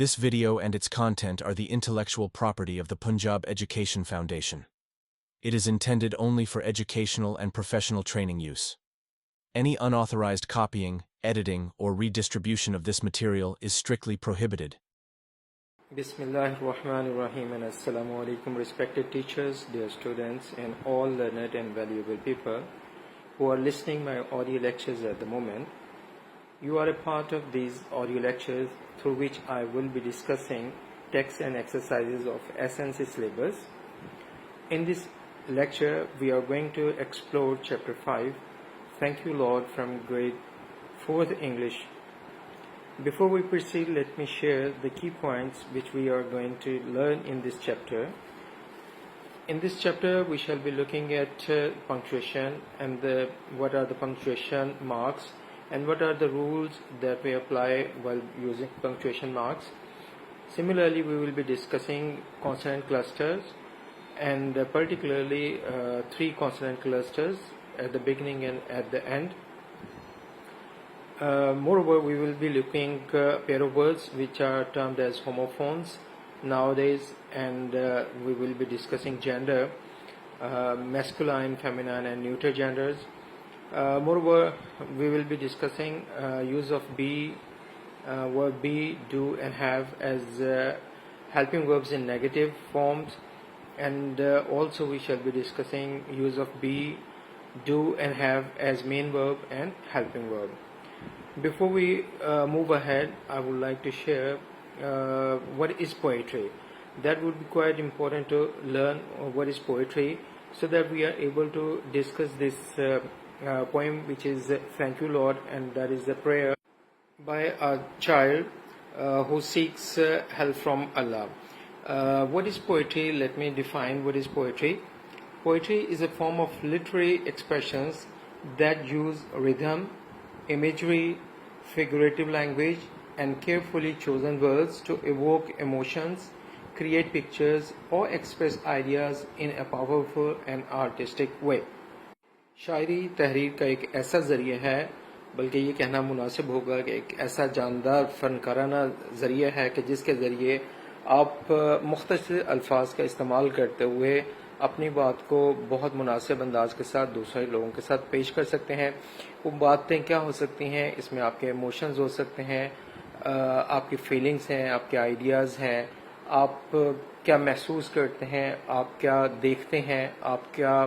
This video and its content are the intellectual property of the Punjab Education Foundation. It is intended only for educational and professional training use. Any unauthorized copying, editing, or redistribution of this material is strictly prohibited. Bismillahirrahmanirrahim and Assalamu alaikum, respected teachers, dear students, and all learned and valuable people who are listening my audio lectures at the moment. You are a part of these audio lectures through which I will be discussing texts and exercises of SNC syllabus. In this lecture, we are going to explore Chapter 5, Thank You Lord, from grade 4th English. Before we proceed, let me share the key points which we are going to learn in this chapter. In this chapter, we shall be looking at punctuation and what are the punctuation marks and what are the rules that we apply while using punctuation marks. Similarly, we will be discussing consonant clusters and particularly 3 consonant clusters at the beginning and at the end. Moreover, we will be looking pair of words which are termed as homophones nowadays, and we will be discussing gender, masculine, feminine, and neuter genders. Moreover, we will be discussing use of be, verb be, do, and have as helping verbs in negative forms, and also we shall be discussing use of be, do, and have as main verb and helping verb. Before we move ahead, I would like to share what is poetry. That would be quite important to learn what is poetry so that we are able to discuss this poem, which is Thank You Lord, and that is a prayer by a child who seeks help from Allah. What is poetry? Let me define what is poetry. Poetry is a form of literary expressions that use rhythm, imagery, figurative language, and carefully chosen words to evoke emotions, create pictures, or express ideas in a powerful and artistic way. شاعری تحریر کا ایک ایسا ذریعہ ہے، بلکہ یہ کہنا مناسب ہوگا کہ ایک ایسا جاندار فنکارانہ ذریعہ ہے کہ جس کے ذریعے آپ مختصر الفاظ کا استعمال کرتے ہوئے اپنی بات کو بہت مناسب انداز کے ساتھ دوسرے لوگوں کے ساتھ پیش کر سکتے ہیں. وہ باتیں کیا ہو سکتی ہیں؟ اس میں آپ کے ایموشنز ہو سکتے ہیں، آپ کی فیلنگز ہیں، آپ کے آئیڈیاز ہیں، آپ کیا محسوس کرتے ہیں، آپ کیا دیکھتے ہیں، آپ کیا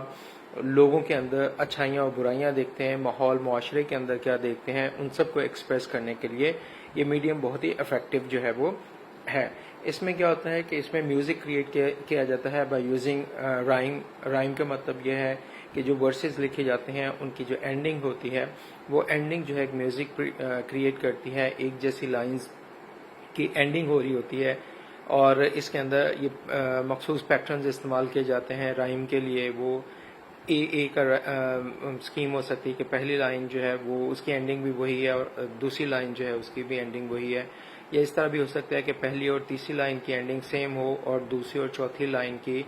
لوگوں کے اندر اچھائیاں اور برائیاں دیکھتے ہیں، ماحول معاشرے کے اندر کیا دیکھتے ہیں، ان سب کو ایکسپریس کرنے کے لیے یہ میڈیم بہت ہی افیکٹو جو ہے وہ ہے. اس میں کیا ہوتا ہے کہ اس میں میوزک کریٹ کیا جاتا ہے بائی یوزنگ رائم. رائم کا مطلب یہ ہے کہ جو ورسز لکھے جاتے ہیں ان کی جو اینڈنگ ہوتی ہے وہ اینڈنگ جو ہے ایک میوزک کریٹ کرتی ہے. ایک جیسی لائنز کی اینڈنگ ہو رہی ہوتی ہے اور اس کے اندر یہ مخصوص پیٹرنز استعمال کیے جاتے ہیں رائم کے لیے. وہ اے کا اسکیم ہو سکتی ہے کہ پہلی لائن جو ہے وہ اس کی اینڈنگ بھی وہی ہے اور دوسری لائن جو ہے اس کی بھی اینڈنگ وہی ہے. یا اس طرح بھی ہو سکتا ہے کہ پہلی اور تیسری لائن کی اینڈنگ سیم ہو اور دوسری اور چوتھی لائن کی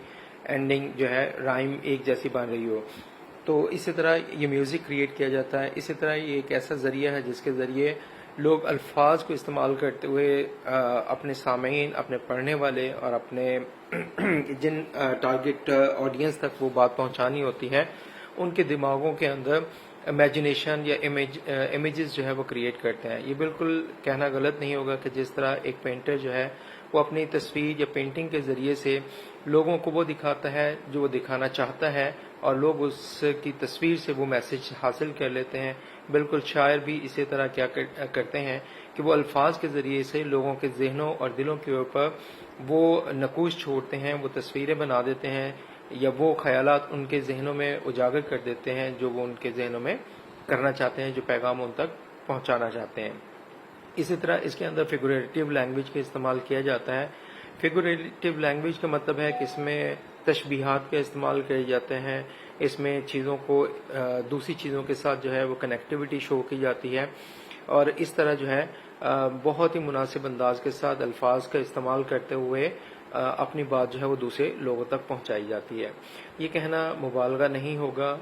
اینڈنگ جو ہے رائم ایک جیسی بن رہی ہو. تو اسی طرح یہ میوزک کریٹ کیا جاتا ہے. اسی طرح یہ ایک ایسا ذریعہ ہے جس کے ذریعے لوگ الفاظ کو استعمال کرتے ہوئے اپنے سامعین، اپنے پڑھنے والے اور اپنے جن ٹارگٹ آڈینس تک وہ بات پہنچانی ہوتی ہے ان کے دماغوں کے اندر امیجنیشن یا امیجز جو ہے وہ کریٹ کرتے ہیں. یہ بالکل کہنا غلط نہیں ہوگا کہ جس طرح ایک پینٹر جو ہے وہ اپنی تصویر یا پینٹنگ کے ذریعے سے لوگوں کو وہ دکھاتا ہے جو وہ دکھانا چاہتا ہے اور لوگ اس کی تصویر سے وہ میسج حاصل کر لیتے ہیں. بالکل شاعر بھی اسی طرح کیا کرتے ہیں کہ وہ الفاظ کے ذریعے سے لوگوں کے ذہنوں اور دلوں کے اوپر وہ نقوش چھوڑتے ہیں، وہ تصویریں بنا دیتے ہیں یا وہ خیالات ان کے ذہنوں میں اجاگر کر دیتے ہیں جو وہ ان کے ذہنوں میں کرنا چاہتے ہیں، جو پیغام ان تک پہنچانا چاہتے ہیں. اسی طرح اس کے اندر فیگوریٹو لینگویج کا استعمال کیا جاتا ہے. فیگوریٹو لینگویج کا مطلب ہے کہ اس میں تشبیہات کا استعمال کیے جاتے ہیں، اس میں چیزوں کو دوسری چیزوں کے ساتھ جو ہے وہ کنیکٹیوٹی شو کی جاتی ہے اور اس طرح جو ہے بہت ہی مناسب انداز کے ساتھ الفاظ کا استعمال کرتے ہوئے اپنی بات جو ہے وہ دوسرے لوگوں تک پہنچائی جاتی ہے. یہ کہنا مبالغہ نہیں ہوگا،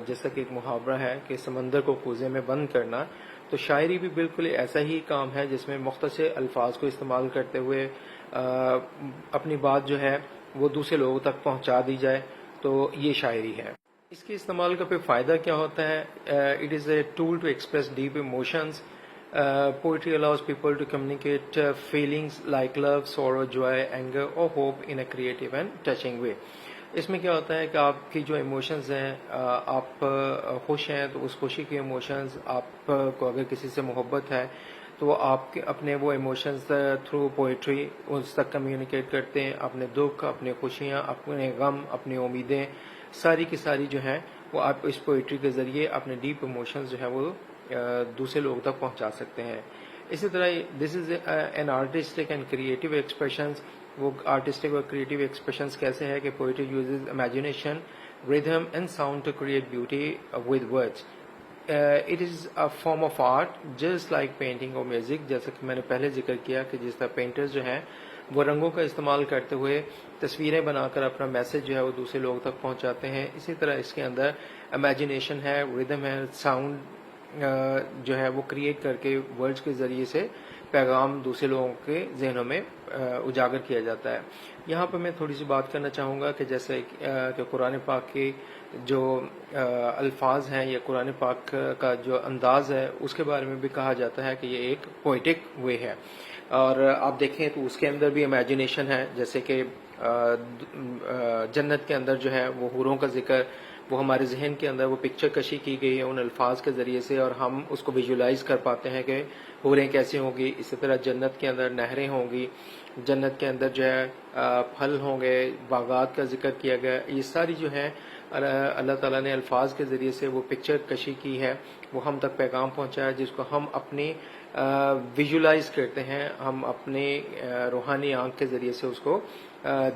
جیسا کہ ایک محاورہ ہے کہ سمندر کو کوزے میں بند کرنا. تو شاعری بھی بالکل ایسا ہی کام ہے جس میں مختصر الفاظ کو استعمال کرتے ہوئے اپنی بات جو ہے وہ دوسرے لوگوں تک پہنچا دی جائے، تو یہ شاعری ہے۔ اس کے استعمال کا پھر فائدہ کیا ہوتا ہے؟ It is a tool to express deep emotions. Poetry allows people to communicate feelings like love, sorrow, joy, anger or hope in a creative and touching way. اس میں کیا ہوتا ہے کہ آپ کی جو ایموشنز ہیں، آپ خوش ہیں تو اس خوشی کے ایموشنز، آپ کو اگر کسی سے محبت ہے تو آپ اپنے وہ ایموشنز تھرو پوئٹری اس تک کمیونیکیٹ کرتے ہیں، اپنے دکھ، اپنے خوشیاں، اپنے غم، اپنی امیدیں، ساری کی ساری جو ہیں وہ آپ اس پوئٹری کے ذریعے اپنے ڈیپ ایموشنز جو ہیں وہ دوسرے لوگوں تک پہنچا سکتے ہیں۔ اسی طرح this is an artistic and creative expressions. وہ آرٹسٹک اور کریٹو ایکسپریشنز کیسے ہے کہ poetry uses imagination, rhythm and sound to create beauty with words. It is a form of art just like painting اور میوزک. جیسا کہ میں نے پہلے ذکر کیا کہ جس طرح پینٹرز جو ہیں وہ رنگوں کا استعمال کرتے ہوئے تصویریں بنا کر اپنا میسج جو ہے وہ دوسرے لوگوں تک پہنچاتے ہیں، اسی طرح اس کے اندر امیجنیشن ہے، ریدھم ہے، ساؤنڈ جو ہے وہ کریٹ کر کے ورڈز کے ذریعے سے پیغام دوسرے لوگوں کے ذہنوں میں اجاگر کیا جاتا ہے۔ یہاں پہ میں تھوڑی سی بات کرنا چاہوں گا کہ جیسے کہ قرآن پاک کے جو الفاظ ہیں یا قرآن پاک کا جو انداز ہے اس کے بارے میں بھی کہا جاتا ہے کہ یہ ایک پوئٹک وے ہے، اور آپ دیکھیں تو اس کے اندر بھی امیجنیشن ہے، جیسے کہ جنت کے اندر جو ہے وہ حوروں کا ذکر، وہ ہمارے ذہن کے اندر وہ پکچر کشی کی گئی ہے ان الفاظ کے ذریعے سے، اور ہم اس کو ویژولائز کر پاتے ہیں کہ حوریں کیسی ہوں گی۔ اسی طرح جنت کے اندر نہریں ہوں گی، جنت کے اندر جو ہے پھل ہوں گے، باغات کا ذکر کیا گیا۔ یہ ساری جو ہے اللہ تعالیٰ نے الفاظ کے ذریعے سے وہ پکچر کشی کی ہے، وہ ہم تک پیغام پہنچایا جس کو ہم اپنی ویژولائز کرتے ہیں، ہم اپنے روحانی آنکھ کے ذریعے سے اس کو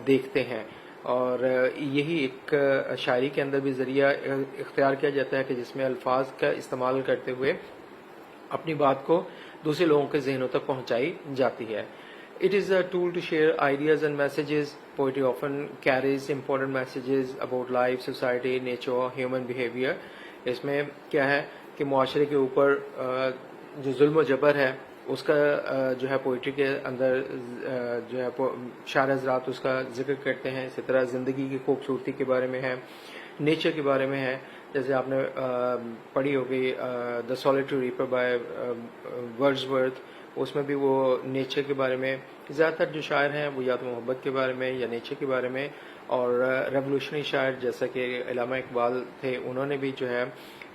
دیکھتے ہیں، اور یہی ایک شاعری کے اندر بھی ذریعہ اختیار کیا جاتا ہے کہ جس میں الفاظ کا استعمال کرتے ہوئے اپنی بات کو دوسرے لوگوں کے ذہنوں تک پہنچائی جاتی ہے۔ It is a tool to share ideas and messages. Poetry often carries important messages about life, society, nature, human behavior. اس میں کیا ہے کہ معاشرے کے اوپر جو ظلم و جبر ہے اس کا جو ہے پوئٹری کے اندر جو ہے شاعر حضرات اس کا ذکر کرتے ہیں۔ اسی طرح زندگی کی خوبصورتی کے بارے میں ہے، نیچر کے بارے میں ہے، جیسے آپ نے پڑھی ہوگی دا سولیٹری ریپر بائی ورڈزورتھ، اس میں بھی وہ نیچر کے بارے میں زیادہ تر جو شاعر ہیں وہ یا تو محبت کے بارے میں یا نیچر کے بارے میں، اور ریولوشنری شاعر جیسا کہ علامہ اقبال تھے انہوں نے بھی جو ہے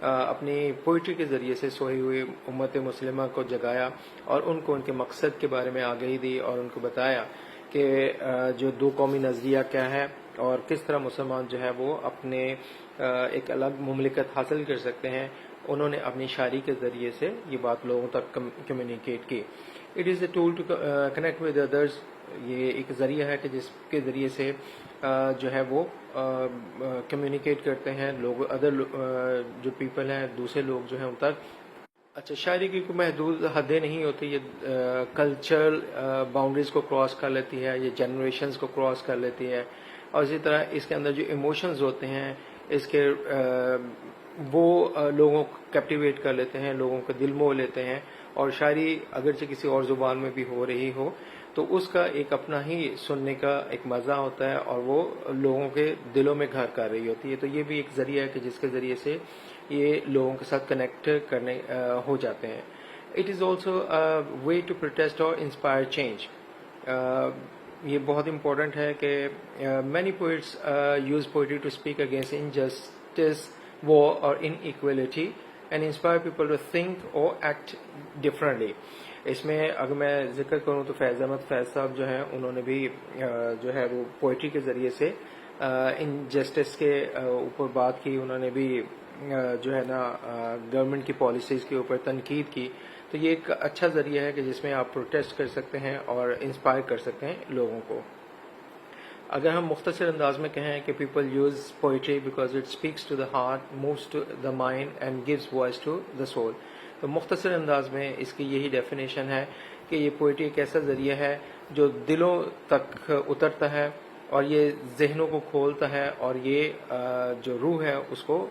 اپنی پوئٹری کے ذریعے سے سوئی ہوئی امت مسلمہ کو جگایا اور ان کو ان کے مقصد کے بارے میں آگاہی دی اور ان کو بتایا کہ جو دو قومی نظریہ کیا ہے اور کس طرح مسلمان جو ہے وہ اپنے ایک الگ مملکت حاصل کر سکتے ہیں۔ انہوں نے اپنی شاعری کے ذریعے سے یہ بات لوگوں تک کمیونیکیٹ کی۔ It is a tool to connect with others. یہ ایک ذریعہ ہے کہ جس کے ذریعے سے جو ہے وہ کمیونیکیٹ کرتے ہیں لوگ، ادر جو پیپل ہیں، دوسرے لوگ جو ہیں ان تک۔ اچھا، شاعری کی کوئی محدود حدیں نہیں ہوتی، یہ کلچرل باؤنڈریز کو کراس کر لیتی ہے، یہ جنریشنز کو کراس کر لیتی ہے، اور اسی طرح اس کے اندر جو ایموشنز ہوتے ہیں اس کے وہ لوگوں کو کیپٹیویٹ کر لیتے ہیں، لوگوں کا دل موہ لیتے ہیں، اور شاعری اگرچہ کسی اور زبان میں بھی ہو رہی ہو تو اس کا ایک اپنا ہی سننے کا ایک مزہ ہوتا ہے اور وہ لوگوں کے دلوں میں گھر کر رہی ہوتی ہے۔ تو یہ بھی ایک ذریعہ ہے کہ جس کے ذریعے سے یہ لوگوں کے ساتھ کنیکٹ کرنے ہو جاتے ہیں۔ It is also way to protest اور انسپائر چینج. یہ بہت امپورٹنٹ ہے کہ many poets use poetry to speak against injustice, war اور inequality and inspire people to think اور ایکٹ ڈفرنٹلی. اس میں اگر میں ذکر کروں تو فیض احمد فیض صاحب جو ہیں انہوں نے بھی جو ہے وہ پوئٹری کے ذریعے سے انجسٹس کے اوپر بات کی، انہوں نے بھی جو ہے نا گورنمنٹ کی پالیسیز کے اوپر تنقید کی. تو یہ ایک اچھا ذریعہ ہے کہ جس میں آپ پروٹیسٹ کر سکتے ہیں اور انسپائر کر سکتے ہیں لوگوں کو. اگر ہم مختصر انداز میں کہیں کہ people use poetry because it speaks to the heart, moves to the mind and gives voice to the soul. تو مختصر انداز میں اس کی یہی ڈیفینیشن ہے کہ یہ پوئٹری ایک ایسا ذریعہ ہے جو دلوں تک اترتا ہے اور یہ ذہنوں کو کھولتا ہے اور یہ جو روح ہے اس کو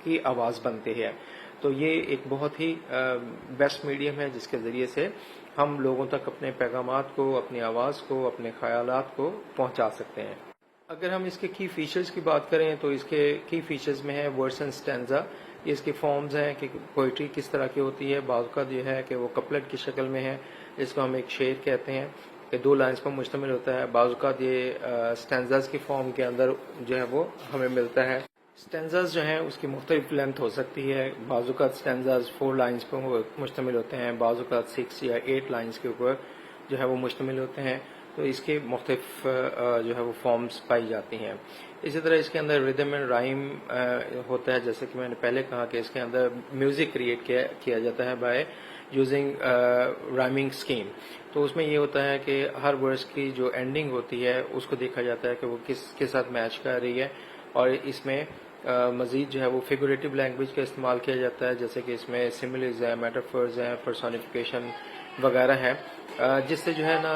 کی آواز بنتی ہے. تو یہ ایک بہت ہی بیسٹ میڈیم ہے جس کے ذریعے سے ہم لوگوں تک اپنے پیغامات کو، اپنی آواز کو، اپنے خیالات کو پہنچا سکتے ہیں۔ اگر ہم اس کے کی فیچرز کی بات کریں تو اس کے کی فیچرز میں ہے ورس اینڈ اسٹینزا، یہ اس کے فارمز ہیں کہ پوئٹری کس طرح کی ہوتی ہے۔ بعض کا جو ہے کہ وہ کپلٹ کی شکل میں ہے، جس کو ہم ایک شعر کہتے ہیں کہ 2 لائنز پر مشتمل ہوتا ہے۔ بعض اوقات یہ اسٹینزاز کی فارم کے اندر جو ہے وہ ہمیں ملتا ہے۔ اسٹینزاز جو ہیں اس کی مختلف لینتھ ہو سکتی ہے، بعض اوقات اسٹینزاز 4 لائنز پر مشتمل ہوتے ہیں، بعض اوقات 6 یا 8 لائنز کے اوپر جو ہے وہ مشتمل ہوتے ہیں، تو اس کے مختلف جو ہے وہ فارمز پائی جاتی ہیں۔ اسی طرح اس کے اندر ردم اینڈ رائم ہوتا ہے، جیسے کہ میں نے پہلے کہا کہ اس کے اندر میوزک کریٹ کیا جاتا ہے بائی یوزنگ رائمنگ اسکیم۔ تو اس میں یہ ہوتا ہے کہ ہر ورس کی جو اینڈنگ ہوتی ہے اس کو دیکھا جاتا ہے کہ وہ کس کے ساتھ میچ کر رہی ہے، اور اس میں مزید جو ہے وہ فیگوریٹو لینگویج کا استعمال کیا جاتا ہے، جیسے کہ اس میں سملز ہیں، میٹافرز ہیں، پرسونیفیکیشن وغیرہ ہے، جس سے جو ہے نا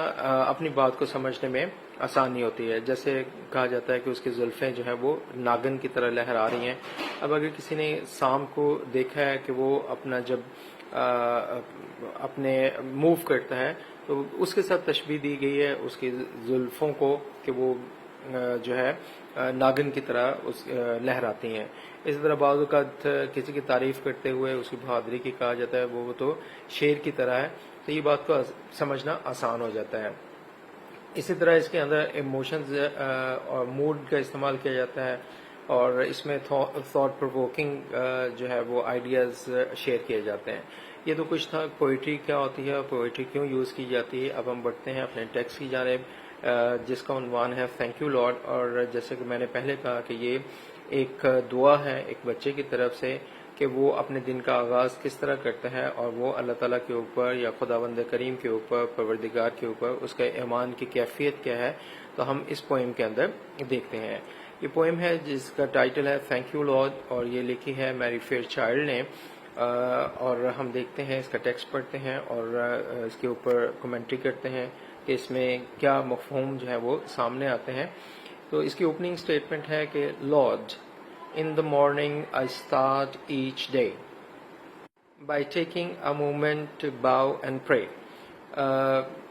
اپنی بات کو سمجھنے میں آسانی ہوتی ہے۔ جیسے کہا جاتا ہے کہ اس کی زلفیں جو ہے وہ ناگن کی طرح لہرا رہی ہیں۔ اب اگر کسی نے سام کو دیکھا ہے کہ وہ اپنا جب اپنے موو کرتا ہے تو اس کے ساتھ تشبیہ دی گئی ہے اس کی زلفوں کو کہ وہ جو ہے ناگن کی طرح لہراتی ہیں۔ اسی طرح بعض اوقات کسی کی تعریف کرتے ہوئے اس کی بہادری کی کہا جاتا ہے وہ تو شیر کی طرح ہے، تو یہ بات کو سمجھنا آسان ہو جاتا ہے۔ اسی طرح اس کے اندر ایموشنز اور موڈ کا استعمال کیا جاتا ہے، اور اس میں تھاٹ پرووکنگ جو ہے وہ آئیڈیاز شیئر کیے جاتے ہیں۔ یہ تو کچھ تھا پوئٹری کیا ہوتی ہے اور پوئٹری کیوں یوز کی جاتی ہے۔ اب ہم بڑھتے ہیں اپنے ٹیکسٹ کی جانب، جس کا عنوان ہے تھینک یو لارڈ، اور جیسے کہ میں نے پہلے کہا کہ یہ ایک دعا ہے ایک بچے کی طرف سے کہ وہ اپنے دن کا آغاز کس طرح کرتا ہے، اور وہ اللہ تعالیٰ کے اوپر یا خداوند کریم کے اوپر، پروردگار کے اوپر اس کا ایمان کی کیفیت کیا ہے، تو ہم اس پوئم کے اندر دیکھتے ہیں۔ یہ پوئم ہے جس کا ٹائٹل ہے تھینک یو لارڈ، اور یہ لکھی ہے میری فیئر چائلڈ نے، اور ہم دیکھتے ہیں اس کا ٹیکسٹ پڑھتے ہیں اور اس کے اوپر کمنٹری کرتے ہیں کہ اس میں کیا مفہوم جو ہے وہ سامنے آتے ہیں۔ تو اس کی اوپننگ سٹیٹمنٹ ہے کہ lord in the morning I start each day by taking a moment to bow and pray۔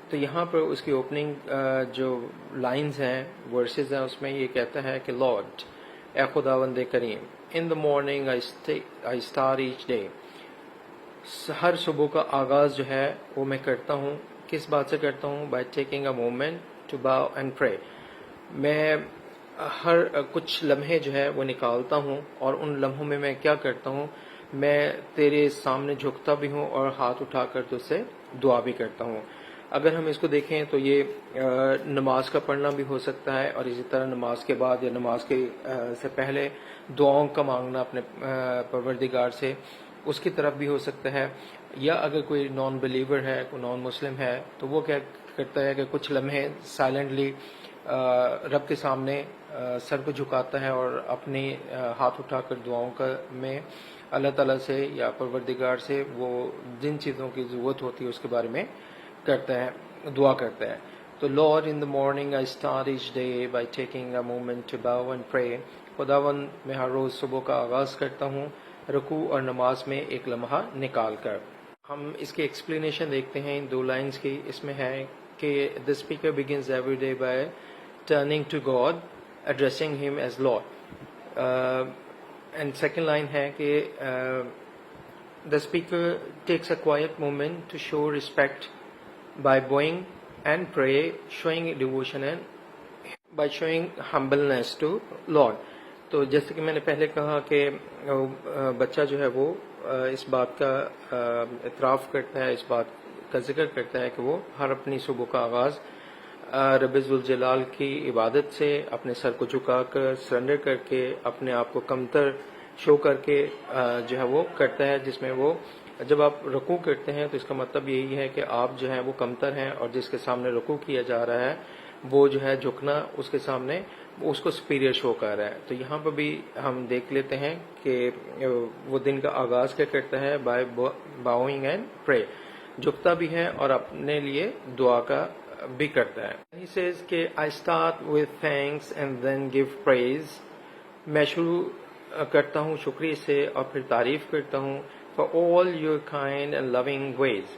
تو یہاں پر اس کی اوپننگ جو لائنز ہیں، ورسز ہیں، اس میں یہ کہتا ہے کہ لارڈ اے خداوند کریم، in the morning I start each day، ہر صبح کا آغاز جو ہے وہ میں کرتا ہوں، کس بات سے کرتا ہوں؟ by taking a moment to bow and pray، میں ہر کچھ لمحے جو ہے وہ نکالتا ہوں، اور ان لمحوں میں میں کیا کرتا ہوں؟ میں تیرے سامنے جھکتا بھی ہوں اور ہاتھ اٹھا کر تجھ سے دعا بھی کرتا ہوں۔ اگر ہم اس کو دیکھیں تو یہ نماز کا پڑھنا بھی ہو سکتا ہے، اور اسی طرح نماز کے بعد یا نماز کے سے پہلے دعاؤں کا مانگنا اپنے پروردگار سے، اس کی طرف بھی ہو سکتا ہے۔ یا اگر کوئی نان بلیور ہے، کوئی نان مسلم ہے، تو وہ کیا کرتا ہے کہ کچھ لمحے سائلنٹلی رب کے سامنے سر کو جھکاتا ہے اور اپنے ہاتھ اٹھا کر دعاؤں کا میں اللہ تعالیٰ سے یا پروردگار سے وہ جن چیزوں کی ضرورت ہوتی ہے اس کے بارے میں کرتا ہے، دعا کرتا ہے۔ تو lord in the morning I start each day by taking a moment to bow and pray, خداوند میں ہر روز صبح کا آغاز کرتا ہوں رکوع اور نماز میں ایک لمحہ نکال کر۔ ہم اس کی ایکسپلینیشن دیکھتے ہیں ان 2 لائنز کی۔ اس میں ہے کہ the speaker begins every day by turning to God, addressing him as Lord, and second line ہے کہ the speaker takes a quiet moment to show respect by bowing and pray, showing devotion and by showing humbleness to Lord۔ تو جیسے کہ میں نے پہلے کہا کہ بچہ جو ہے وہ اس بات کا اعتراف کرتا ہے، اس بات کا ذکر کرتا ہے کہ وہ ہر اپنی صبح کا آغاز رب ذوالجلال کی عبادت سے اپنے سر کو جھکا کر سرنڈر کر کے اپنے آپ کو کمتر شو کر کے جو ہے وہ کرتا ہے، جس میں وہ جب آپ رکوع کرتے ہیں تو اس کا مطلب یہی ہے کہ آپ جو ہے وہ کمتر ہیں، اور جس کے سامنے رکوع کیا جا رہا ہے وہ جو ہے جھکنا اس کے سامنے اس کو سپیریئر شو کر رہا ہے۔ تو یہاں پہ بھی ہم دیکھ لیتے ہیں کہ وہ دن کا آغاز کیا کرتا ہے؟ بائی باؤنگ اینڈ پرے، جھکتا بھی ہے اور اپنے لیے دعا کا بھی کرتا ہے۔ He says کہ I start with thanks and then give praise، میں شروع کرتا ہوں شکریہ سے اور پھر تعریف کرتا ہوں۔ for all your kind and loving ways.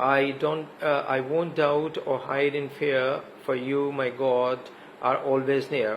I won't doubt or hide in fear, for you my God are always near.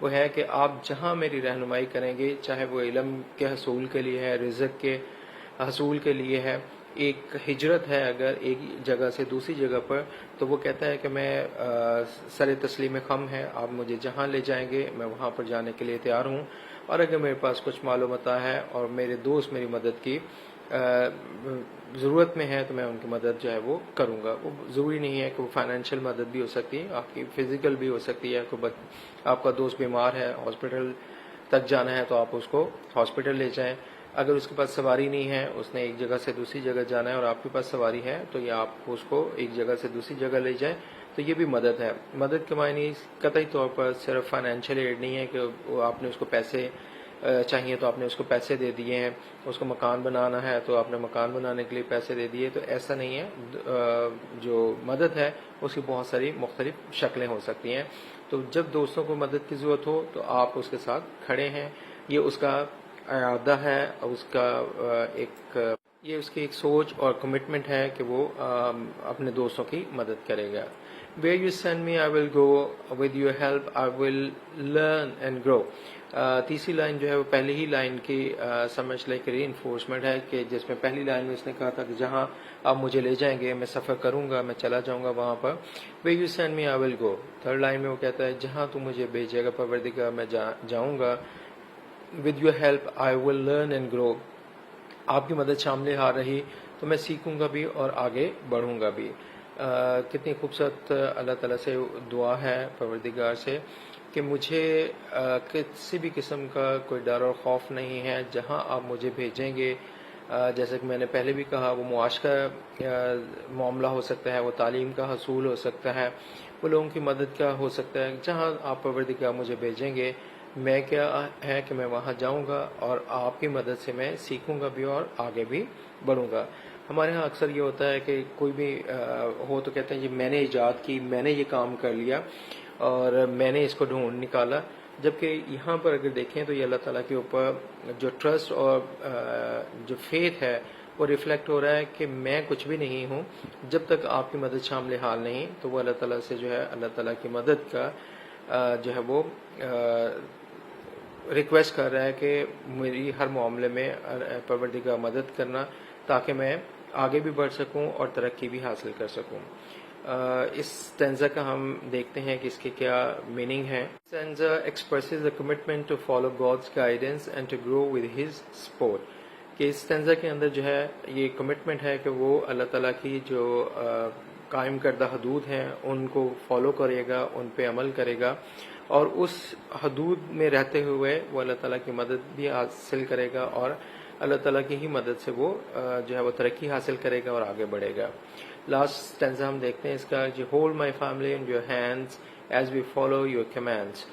وہ ہے کہ آپ جہاں میری رہنمائی کریں گے، چاہے وہ علم کے حصول کے لیے ہے، رزق کے حصول کے لیے ہے، ایک ہجرت ہے اگر ایک جگہ سے دوسری جگہ پر، تو وہ کہتا ہے کہ میں سر تسلیم خم ہے، آپ مجھے جہاں لے جائیں گے میں وہاں پر جانے کے لیے تیار ہوں، اور اگر میرے پاس کچھ معلومات ہے اور میرے دوست میری مدد کی ضرورت میں ہے تو میں ان کی مدد جو ہے وہ کروں گا. وہ ضروری نہیں ہے کہ وہ فائنینشیل مدد بھی ہو سکتی ہے، آپ کی فزیکل بھی ہو سکتی ہے. آپ کا دوست بیمار ہے، ہاسپٹل تک جانا ہے تو آپ اس کو ہاسپٹل لے جائیں. اگر اس کے پاس سواری نہیں ہے، اس نے ایک جگہ سے دوسری جگہ جانا ہے اور آپ کے پاس سواری ہے، تو یہ آپ اس کو ایک جگہ سے دوسری جگہ لے جائیں، تو یہ بھی مدد ہے. مدد کے معنی قطعی طور پر صرف فائنینشیل ایڈ نہیں ہے کہ آپ نے اس کو پیسے چاہیے تو آپ نے اس کو پیسے دے دیے ہیں، اس کو مکان بنانا ہے تو آپ نے مکان بنانے کے لیے پیسے دے دیے، تو ایسا نہیں ہے. جو مدد ہے اس کی بہت ساری مختلف شکلیں ہو سکتی ہیں. تو جب دوستوں کو مدد کی ضرورت ہو تو آپ اس کے ساتھ کھڑے ہیں. یہ اس کا ارادہ ہے، اس کا یہ اس کی ایک سوچ اور کمٹمنٹ ہے کہ وہ اپنے دوستوں کی مدد کرے گا. Where you send me, I will go. With your help, I will learn and grow. تیسری لائن جو ہے وہ پہلی ہی لائن کی سمجھ لے کے ری انفورسمنٹ ہے، کہ جس میں پہلی لائن میں اس نے کہا تھا کہ جہاں آپ مجھے لے جائیں گے میں سفر کروں گا، میں چلا جاؤں گا وہاں پر. Where you send me, I will go. Third line میں وہ کہتا ہے جہاں تو مجھے بھیجے گا پروردگار میں جاؤں گا. With your help, I will learn and grow. آپ کی مدد شامل آ رہی تو میں سیکھوں گا بھی اور آگے بڑھوں گا بھی. کتنی خوبصورت اللہ تعالیٰ سے دعا ہے پروردگار سے کہ مجھے کسی بھی قسم کا کوئی ڈر اور خوف نہیں ہے. جہاں آپ مجھے بھیجیں گے، جیسے کہ میں نے پہلے بھی کہا، وہ معاش کا معاملہ ہو سکتا ہے، وہ تعلیم کا حصول ہو سکتا ہے، وہ لوگوں کی مدد کا ہو سکتا ہے. جہاں آپ پروردگار مجھے بھیجیں گے، میں کیا ہے کہ میں وہاں جاؤں گا اور آپ کی مدد سے میں سیکھوں گا بھی اور آگے بھی بڑھوں گا. ہمارے ہاں اکثر یہ ہوتا ہے کہ کوئی بھی ہو تو کہتے ہیں جی میں نے ایجاد کی، میں نے یہ کام کر لیا اور میں نے اس کو ڈھونڈ نکالا. جبکہ یہاں پر اگر دیکھیں تو یہ اللہ تعالیٰ کے اوپر جو ٹرسٹ اور جو فیتھ ہے وہ ریفلیکٹ ہو رہا ہے کہ میں کچھ بھی نہیں ہوں. جب تک آپ کی مدد شامل حال نہیں تو وہ اللہ تعالیٰ سے جو ہے اللہ تعالیٰ کی مدد کا جو ہے وہ ریکویسٹ کر رہا ہے کہ میری ہر معاملے میں پروردگار مدد کرنا تاکہ میں آگے بھی بڑھ سکوں اور ترقی بھی حاصل کر سکوں. اس ستینزا کا ہم دیکھتے ہیں کہ اس کی کیا میننگ ہے. Stanza expresses a commitment to follow God's guidance and to grow with his support. کہ اس ستینزا کے اندر جو ہے یہ کمٹمنٹ ہے کہ وہ اللہ تعالیٰ کی جو قائم کردہ حدود ہیں ان کو فالو کرے گا، ان پہ عمل کرے گا، اور اس حدود میں رہتے ہوئے وہ اللہ تعالیٰ کی مدد بھی حاصل کرے گا اور اللہ تعالیٰ کی ہی مدد سے وہ جو ہے وہ ترقی حاصل کرے گا اور آگے بڑھے گا. لاسٹ اسٹینزا ہم دیکھتے ہیں اس کا، جو hold my family in your hands as we follow your commands.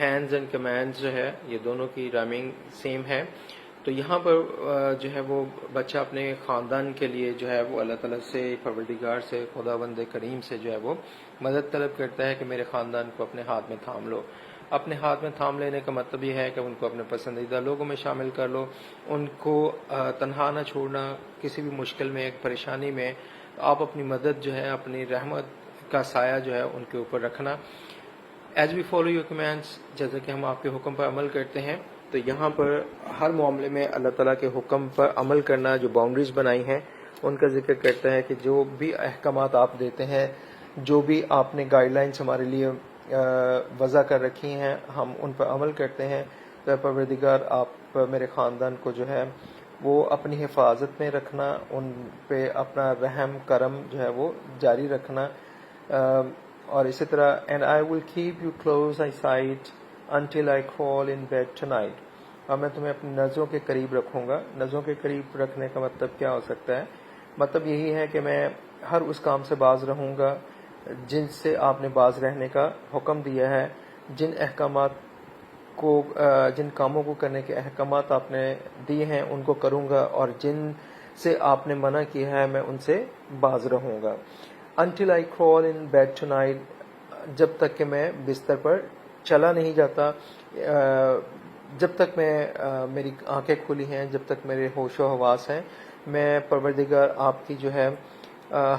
Hands and commands جو ہے یہ دونوں کی رائمنگ سیم ہے. تو یہاں پر جو ہے وہ بچہ اپنے خاندان کے لیے جو ہے وہ اللہ تعالیٰ سے، پروردگار سے، خداوند کریم سے جو ہے وہ مدد طلب کرتا ہے کہ میرے خاندان کو اپنے ہاتھ میں تھام لو. اپنے ہاتھ میں تھام لینے کا مطلب یہ ہے کہ ان کو اپنے پسندیدہ لوگوں میں شامل کر لو، ان کو تنہا نہ چھوڑنا. کسی بھی مشکل میں، ایک پریشانی میں آپ اپنی مدد جو ہے، اپنی رحمت کا سایہ جو ہے ان کے اوپر رکھنا. As we follow your commands, جیسا کہ ہم آپ کے حکم پر عمل کرتے ہیں. تو یہاں پر ہر معاملے میں اللہ تعالیٰ کے حکم پر عمل کرنا، جو باؤنڈریز بنائی ہیں ان کا ذکر کرتا ہے کہ جو بھی احکامات آپ دیتے ہیں، جو بھی آپ نے گائیڈ لائنس ہمارے لیے وضع کر رکھی ہیں، ہم ان پر عمل کرتے ہیں. تو پروردگار آپ میرے خاندان کو جو ہے وہ اپنی حفاظت میں رکھنا، ان پہ اپنا رحم کرم جو ہے وہ جاری رکھنا. اور اسی طرح and I will keep you close eyesight until I call in bed tonight. اور میں تمہیں اپنی نظروں کے قریب رکھوں گا. نظروں کے قریب رکھنے کا مطلب کیا ہو سکتا ہے؟ مطلب یہی ہے کہ میں ہر اس کام سے باز رہوں گا جن سے آپ نے باز رہنے کا حکم دیا ہے. جن احکامات کو، جن کاموں کو کرنے کے احکامات آپ نے دیے ہیں ان کو کروں گا، اور جن سے آپ نے منع کیا ہے میں ان سے باز رہوں گا. Until I crawl in bed tonight، جب تک کہ میں بستر پر چلا نہیں جاتا، جب تک میں میری آنکھیں کھلی ہیں، جب تک میرے ہوش و حواس ہیں، میں پروردگار آپ کی جو ہے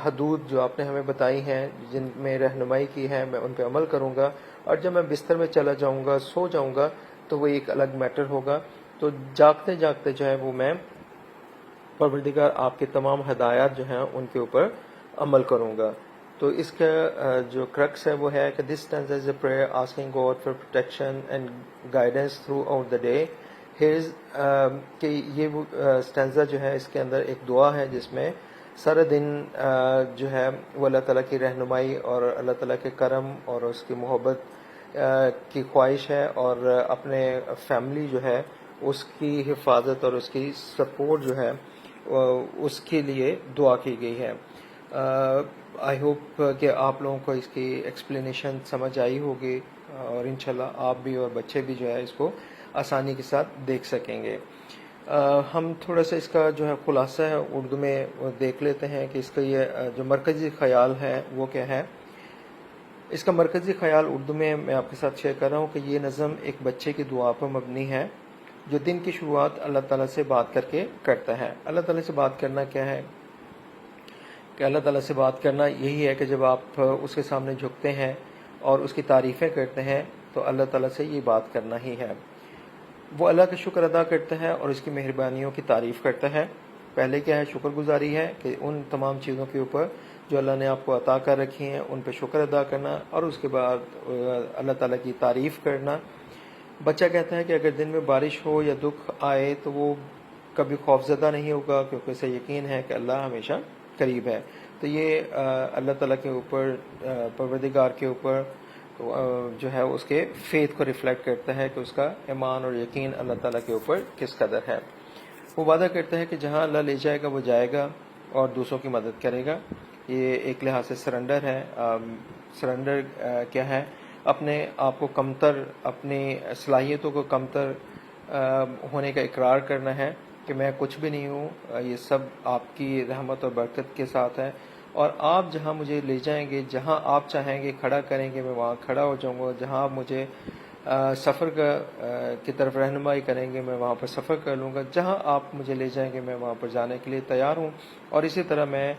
حدود جو آپ نے ہمیں بتائی ہیں، جن میں رہنمائی کی ہے، میں ان پہ عمل کروں گا، اور جب میں بستر میں چلا جاؤں گا، سو جاؤں گا، تو وہ ایک الگ میٹر ہوگا. تو جاگتے جاگتے جو ہے وہ میں پروردگار آپ کے تمام ہدایات جو ہیں ان کے اوپر عمل کروں گا. تو اس کا جو کرکس ہے وہ ہے کہ this stanza is a prayer asking God for protection and guidance throughout the day. کہ یہ وہ اسٹینزا جو ہے اس کے اندر ایک دعا ہے جس میں سارا دن جو ہے وہ اللہ تعالیٰ کی رہنمائی اور اللہ تعالیٰ کے کرم اور اس کی محبت کی خواہش ہے، اور اپنے فیملی جو ہے اس کی حفاظت اور اس کی سپورٹ جو ہے اس کے لیے دعا کی گئی ہے. آئی ہوپ کہ آپ لوگوں کو اس کی ایکسپلینیشن سمجھ آئی ہوگی، اور انشاءاللہ آپ بھی اور بچے بھی جو ہے اس کو آسانی کے ساتھ دیکھ سکیں گے. ہم تھوڑا سا اس کا جو ہے خلاصہ ہے اردو میں دیکھ لیتے ہیں کہ اس کا یہ جو مرکزی خیال ہے وہ کیا ہے. اس کا مرکزی خیال اردو میں آپ کے ساتھ شیئر کر رہا ہوں کہ یہ نظم ایک بچے کی دعا پر مبنی ہے جو دن کی شروعات اللہ تعالیٰ سے بات کر کے کرتا ہے. اللہ تعالیٰ سے بات کرنا کیا ہے کہ اللہ تعالیٰ سے بات کرنا یہی ہے کہ جب آپ اس کے سامنے جھکتے ہیں اور اس کی تعریفیں کرتے ہیں تو اللہ تعالیٰ سے یہ بات کرنا ہی ہے. وہ اللہ کا شکر ادا کرتا ہے اور اس کی مہربانیوں کی تعریف کرتا ہے. پہلے کیا ہے؟ شکر گزاری ہے کہ ان تمام چیزوں کے اوپر جو اللہ نے آپ کو عطا کر رکھی ہیں ان پہ شکر ادا کرنا، اور اس کے بعد اللہ تعالیٰ کی تعریف کرنا. بچہ کہتا ہے کہ اگر دن میں بارش ہو یا دکھ آئے تو وہ کبھی خوفزدہ نہیں ہوگا کیونکہ اسے یقین ہے کہ اللہ ہمیشہ قریب ہے. تو یہ اللہ تعالیٰ کے اوپر، پروردگار کے اوپر جو ہے اس کے فیتھ کو ریفلیکٹ کرتا ہے کہ اس کا ایمان اور یقین اللہ تعالیٰ کے اوپر کس قدر ہے. وہ وعدہ کرتا ہے کہ جہاں اللہ لے جائے گا وہ جائے گا اور دوسروں کی مدد کرے گا. یہ ایک لحاظ سے سرنڈر ہے. سرنڈر کیا ہے؟ اپنے آپ کو کمتر، اپنی صلاحیتوں کو کمتر ہونے کا اقرار کرنا ہے کہ میں کچھ بھی نہیں ہوں، یہ سب آپ کی رحمت اور برکت کے ساتھ ہے، اور آپ جہاں مجھے لے جائیں گے، جہاں آپ چاہیں گے کھڑا کریں گے میں وہاں کھڑا ہو جاؤں گا، جہاں آپ مجھے سفر کی طرف رہنمائی کریں گے میں وہاں پر سفر کر لوں گا، جہاں آپ مجھے لے جائیں گے میں وہاں پر جانے کے لیے تیار ہوں. اور اسی طرح میں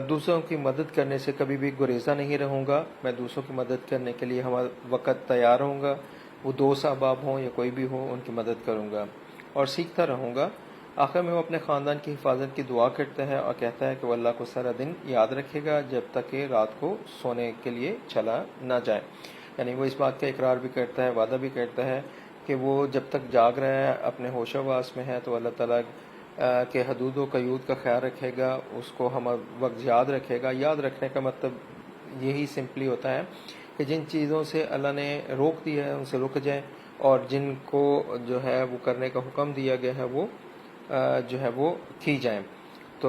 دوسروں کی مدد کرنے سے کبھی بھی گریزاں نہیں رہوں گا. میں دوسروں کی مدد کرنے کے لیے ہر وقت تیار ہوں گا، وہ دوست احباب ہوں یا کوئی بھی ہو، ان کی مدد کروں گا اور سیکھتا رہوں گا. آخر میں وہ اپنے خاندان کی حفاظت کی دعا کرتا ہے اور کہتا ہے کہ وہ اللہ کو سارا دن یاد رکھے گا جب تک کہ رات کو سونے کے لیے چلا نہ جائے. یعنی وہ اس بات کا اقرار بھی کرتا ہے، وعدہ بھی کرتا ہے کہ وہ جب تک جاگ رہا ہے، اپنے ہوش و حواس میں ہے، تو اللہ تعالیٰ کے حدود و قیود کا خیال رکھے گا، اس کو ہم وقت یاد رکھے گا. یاد رکھنے کا مطلب یہی سمپلی ہوتا ہے کہ جن چیزوں سے اللہ نے روک دیا ہے ان سے رک جائیں، اور جن کو جو ہے وہ کرنے کا حکم دیا گیا ہے وہ جو ہے وہ کی جائیں. تو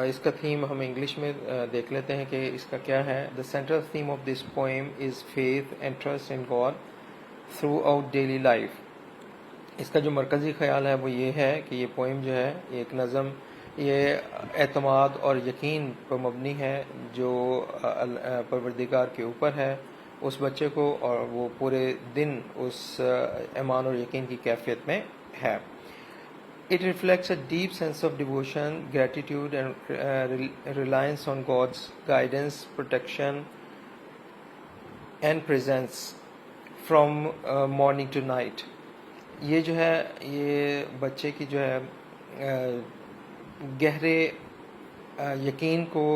اس کا تھیم ہم انگلش میں دیکھ لیتے ہیں کہ اس کا کیا ہے. The central theme of this poem is faith and trust in God throughout daily life. اس کا جو مرکزی خیال ہے وہ یہ ہے کہ یہ پوئم جو ہے ایک نظم، یہ اعتماد اور یقین پر مبنی ہے جو پروردگار کے اوپر ہے اس بچے کو، اور وہ پورے دن اس ایمان اور یقین کی کیفیت میں ہے. It reflects a deep sense of devotion, gratitude and reliance on God's guidance, protection and presence from morning to night. یہ جو ہے یہ بچے کی جو ہے گہرے یقین کو،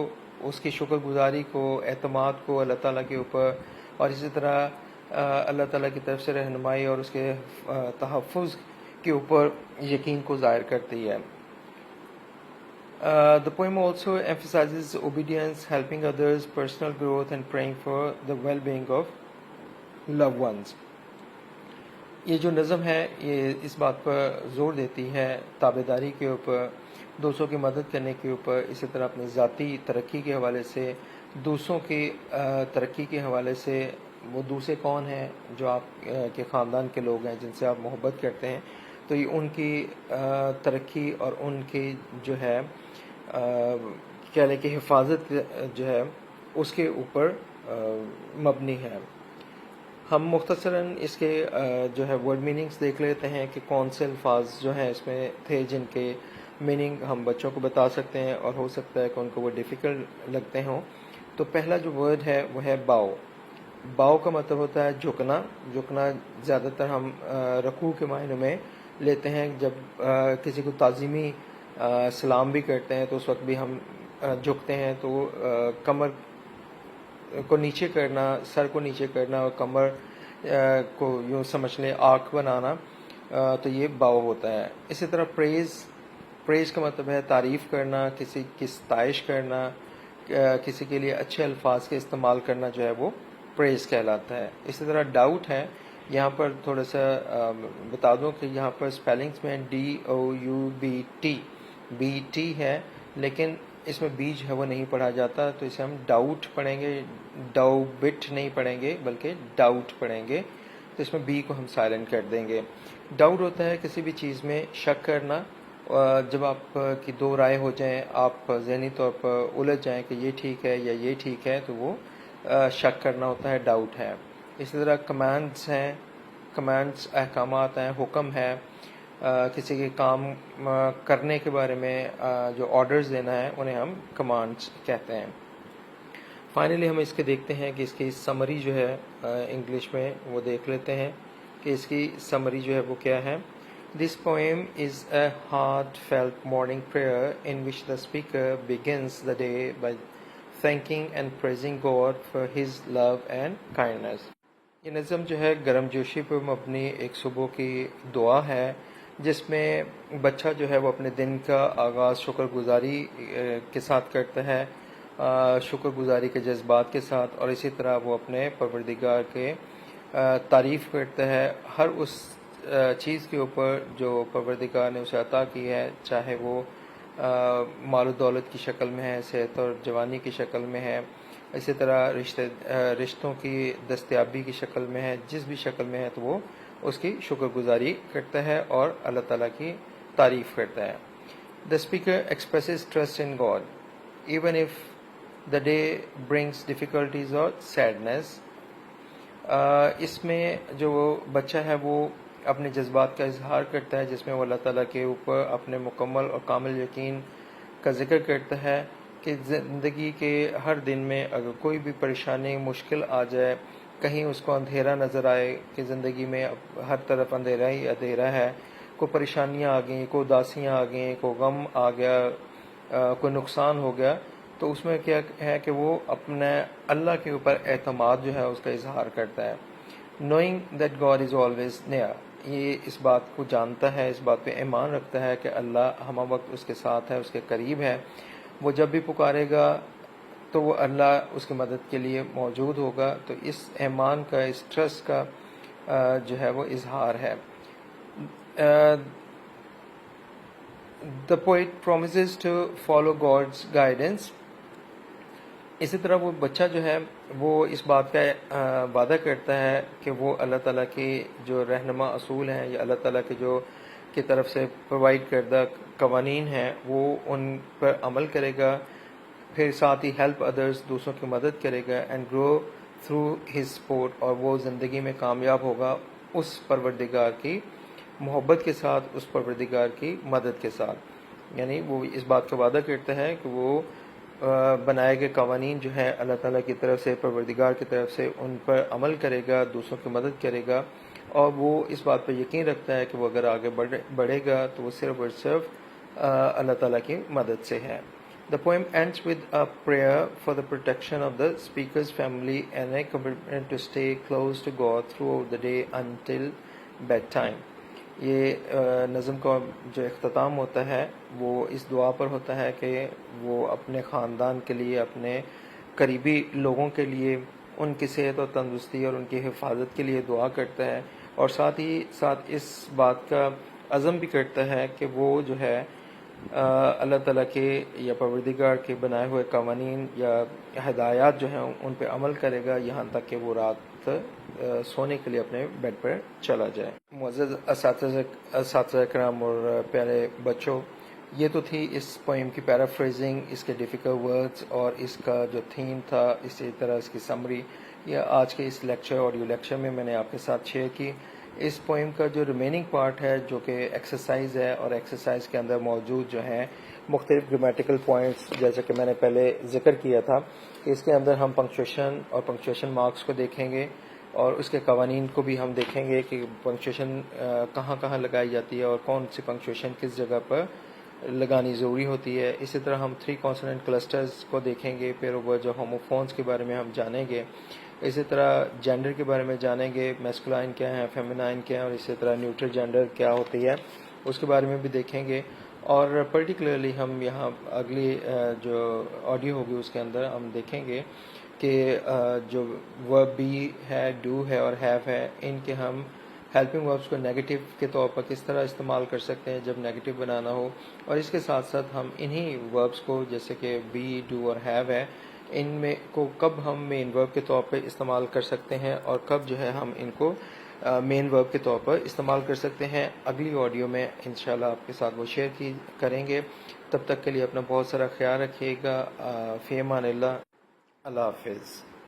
اس کی شکر گزاری کو، اعتماد کو اللہ تعالیٰ کے اوپر، اور اسی طرح اللہ تعالیٰ کی طرف سے رہنمائی اور اس کے تحفظ کے اوپر یقین کو ظاہر کرتی ہے. The poem also emphasizes obedience, helping others, personal growth and praying for the well-being of loved ones. یہ جو نظم ہے یہ اس بات پر زور دیتی ہے تابعداری کے اوپر، دوسروں کی مدد کرنے کے اوپر، اسی طرح اپنی ذاتی ترقی کے حوالے سے، دوسروں کی ترقی کے حوالے سے. وہ دوسرے کون ہیں؟ جو آپ کے خاندان کے لوگ ہیں جن سے آپ محبت کرتے ہیں، تو یہ ان کی ترقی اور ان کی جو ہے کہہ لیں کہ حفاظت جو ہے اس کے اوپر مبنی ہے. ہم مختصراً اس کے جو ہے ورڈ میننگز دیکھ لیتے ہیں کہ کون سے الفاظ جو ہیں اس میں تھے جن کے میننگ ہم بچوں کو بتا سکتے ہیں اور ہو سکتا ہے کہ ان کو وہ ڈیفیکلٹ لگتے ہوں. تو پہلا جو ورڈ ہے وہ ہے باؤ. باؤ کا مطلب ہوتا ہے جھکنا. جھکنا زیادہ تر ہم رکوع کے معنی میں لیتے ہیں. جب کسی کو تعظیمی سلام بھی کرتے ہیں تو اس وقت بھی ہم جھکتے ہیں. تو کمر کو نیچے کرنا, سر کو نیچے کرنا اور کمر کو یوں سمجھ لیں آنکھ بنانا, تو یہ باؤ ہوتا ہے. اسی طرح پریز کا مطلب ہے تعریف کرنا, کسی کی ستائش کرنا, کسی کے لیے اچھے الفاظ کے استعمال کرنا جو ہے وہ پریز کہلاتا ہے. اسی طرح ڈاؤٹ ہے, یہاں پر تھوڑا سا بتا دوں کہ یہاں پر اسپیلنگس میں DOUBT ہے, لیکن اس میں بی جو ہے وہ نہیں پڑھا جاتا, تو اسے ہم ڈاؤٹ پڑھیں گے, ڈاؤبٹ نہیں پڑھیں گے بلکہ ڈاؤٹ پڑھیں گے. تو اس میں بی کو ہم سائلنٹ کر دیں گے. ڈاؤٹ ہوتا ہے کسی بھی چیز میں شک کرنا. جب آپ کی دو رائے ہو جائیں, آپ ذہنی طور پر الجھ جائیں کہ یہ ٹھیک ہے یا یہ ٹھیک ہے, تو وہ شک کرنا ہوتا ہے, ڈاؤٹ ہے. اسی طرح کمانڈس ہیں, کمانڈس احکامات ہیں, حکم ہے, کسی کے کام کرنے کے بارے میں جو آرڈرز دینا ہے انہیں ہم کمانڈس کہتے ہیں. فائنلی ہم اس کے دیکھتے ہیں کہ اس کی سمری جو ہے انگلش میں وہ دیکھ لیتے ہیں کہ اس کی سمری جو ہے وہ کیا ہے. This poem is a heartfelt morning prayer in which the speaker begins the day by thanking and praising God for his love and kindness. یہ نظم جو ہے گرم جوشی پر مبنی ایک صبح کی دعا ہے, جس میں بچہ جو ہے وہ اپنے دن کا آغاز شکر گزاری کے ساتھ کرتا ہے, شکر گزاری کے جذبات کے ساتھ, اور اسی طرح وہ اپنے پروردگار کے تعریف کرتا ہے ہر اس چیز کے اوپر جو پروردگار نے اسے عطا کی ہے, چاہے وہ مال و دولت کی شکل میں ہے, صحت اور جوانی کی شکل میں ہے, اسی طرح رشتوں کی دستیابی کی شکل میں ہے, جس بھی شکل میں ہے تو وہ اس کی شکر گزاری کرتا ہے اور اللہ تعالیٰ کی تعریف کرتا ہے. The speaker expresses trust in God even if the day brings difficulties or sadness. اس میں جو بچہ ہے وہ اپنے جذبات کا اظہار کرتا ہے, جس میں وہ اللہ تعالیٰ کے اوپر اپنے مکمل اور کامل یقین کا ذکر کرتا ہے کہ زندگی کے ہر دن میں اگر کوئی بھی پریشانی مشکل آ جائے, کہیں اس کو اندھیرا نظر آئے کہ زندگی میں ہر طرف اندھیرا ہی اندھیرا ہے, کوئی پریشانیاں آ گئیں, کوئی اداسیاں آ گئیں, کوئی غم آ گیا, کوئی نقصان ہو گیا, تو اس میں کیا ہے کہ وہ اپنے اللہ کے اوپر اعتماد جو ہے اس کا اظہار کرتا ہے. Knowing that God is always near, یہ اس بات کو جانتا ہے, اس بات پہ ایمان رکھتا ہے کہ اللہ ہمہ وقت اس کے ساتھ ہے, اس کے قریب ہے. وہ جب بھی پکارے گا تو وہ اللہ اس کی مدد کے لیے موجود ہوگا. تو اس ایمان کا, اس ٹرسٹ کا جو ہے وہ اظہار ہے. The poet promises to follow God's guidance. اسی طرح وہ بچہ جو ہے وہ اس بات کا وعدہ کرتا ہے کہ وہ اللہ تعالیٰ کی جو رہنما اصول ہیں یا اللہ تعالیٰ کے جو کی طرف سے پرووائڈ کردہ قوانین ہیں وہ ان پر عمل کرے گا, پھر ساتھ ہی ہیلپ ادرس, دوسروں کی مدد کرے گا, and grow through his support, اور وہ زندگی میں کامیاب ہوگا اس پروردگار کی محبت کے ساتھ, اس پروردگار کی مدد کے ساتھ. یعنی وہ اس بات کا وعدہ کرتا ہے کہ وہ بنائے گئے قوانین جو ہیں اللہ تعالیٰ کی طرف سے, پروردگار کی طرف سے, ان پر عمل کرے گا, دوسروں کی مدد کرے گا, اور وہ اس بات پر یقین رکھتا ہے کہ وہ اگر آگے بڑھے گا تو وہ صرف اور صرف اللہ تعالیٰ کی مدد سے ہے. The poem ends with a prayer for the protection of the speaker's family and a commitment to stay close to God throughout the day until bedtime. یہ نظم کا جو اختتام ہوتا ہے وہ اس دعا پر ہوتا ہے کہ وہ اپنے خاندان کے لیے, اپنے قریبی لوگوں کے لیے, ان کی صحت اور تندرستی اور ان کی حفاظت کے لیے دعا کرتا ہے, اور ساتھ ہی ساتھ اس بات کا عزم بھی کرتا ہے کہ وہ جو ہے اللہ تعالیٰ کے یا پروردگار کے بنائے ہوئے قوانین یا ہدایات جو ہیں ان پہ عمل کرے گا یہاں تک کہ وہ رات سونے کے لیے اپنے بیڈ پر چلا جائے. معزز اساتذہ کرام اور پیارے بچوں, یہ تو تھی اس پوئم کی پیرافریزنگ, اس کے ڈیفیکلٹ ورڈز اور اس کا جو تھیم تھا, اسی طرح اس کی سمری. یہ آج کے اس لیکچر, آڈیو لیکچر میں نے آپ کے ساتھ شیئر کی. اس پوئم کا جو ریمیننگ پارٹ ہے جو کہ ایکسرسائز ہے، اور ایکسرسائز کے اندر موجود جو ہیں مختلف گرامیٹیکل پوائنٹس، جیسا کہ میں نے پہلے ذکر کیا تھا کہ اس کے اندر ہم پنکچویشن اور پنکچویشن مارکس کو دیکھیں گے، اور اس کے قوانین کو بھی ہم دیکھیں گے کہ پنکچویشن کہاں کہاں لگائی جاتی ہے اور کون سی پنکچویشن کس جگہ پر لگانی ضروری ہوتی ہے۔ اسی طرح ہم 3 کانسوننٹ کلسٹرز کو دیکھیں گے، پھر وہ جو ہوموفونس کے بارے میں ہم جانیں گے، اسی طرح جینڈر کے بارے میں جانیں گے، میسکولائن کیا ہے، فیمینائن کیا ہے، اور اسی طرح نیوٹرل جینڈر کیا ہوتی ہے اس کے بارے میں بھی دیکھیں گے۔ اور پرٹیکولرلی ہم یہاں اگلی جو آڈیو ہوگی اس کے اندر ہم دیکھیں گے کہ جو ورب بی ہے، ڈو ہے اور ہیو ہے، ان کے ہم ہیلپنگ وربس کو نیگیٹو کے طور پر کس طرح استعمال کر سکتے ہیں جب نیگیٹو بنانا ہو، اور اس کے ساتھ ساتھ ہم انہی وربس کو جیسے کہ بی، ڈو اور ہیو ہے، ان میں کو کب ہم مین ورب کے طور پہ استعمال کر سکتے ہیں اور کب جو ہے ہم ان کو مین ورب کے طور پر استعمال کر سکتے ہیں۔ اگلی آڈیو میں انشاءاللہ آپ کے ساتھ وہ شیئر کریں گے۔ تب تک کے لیے اپنا بہت سارا خیال رکھیے گا۔ فی امان اللہ، اللہ حافظ۔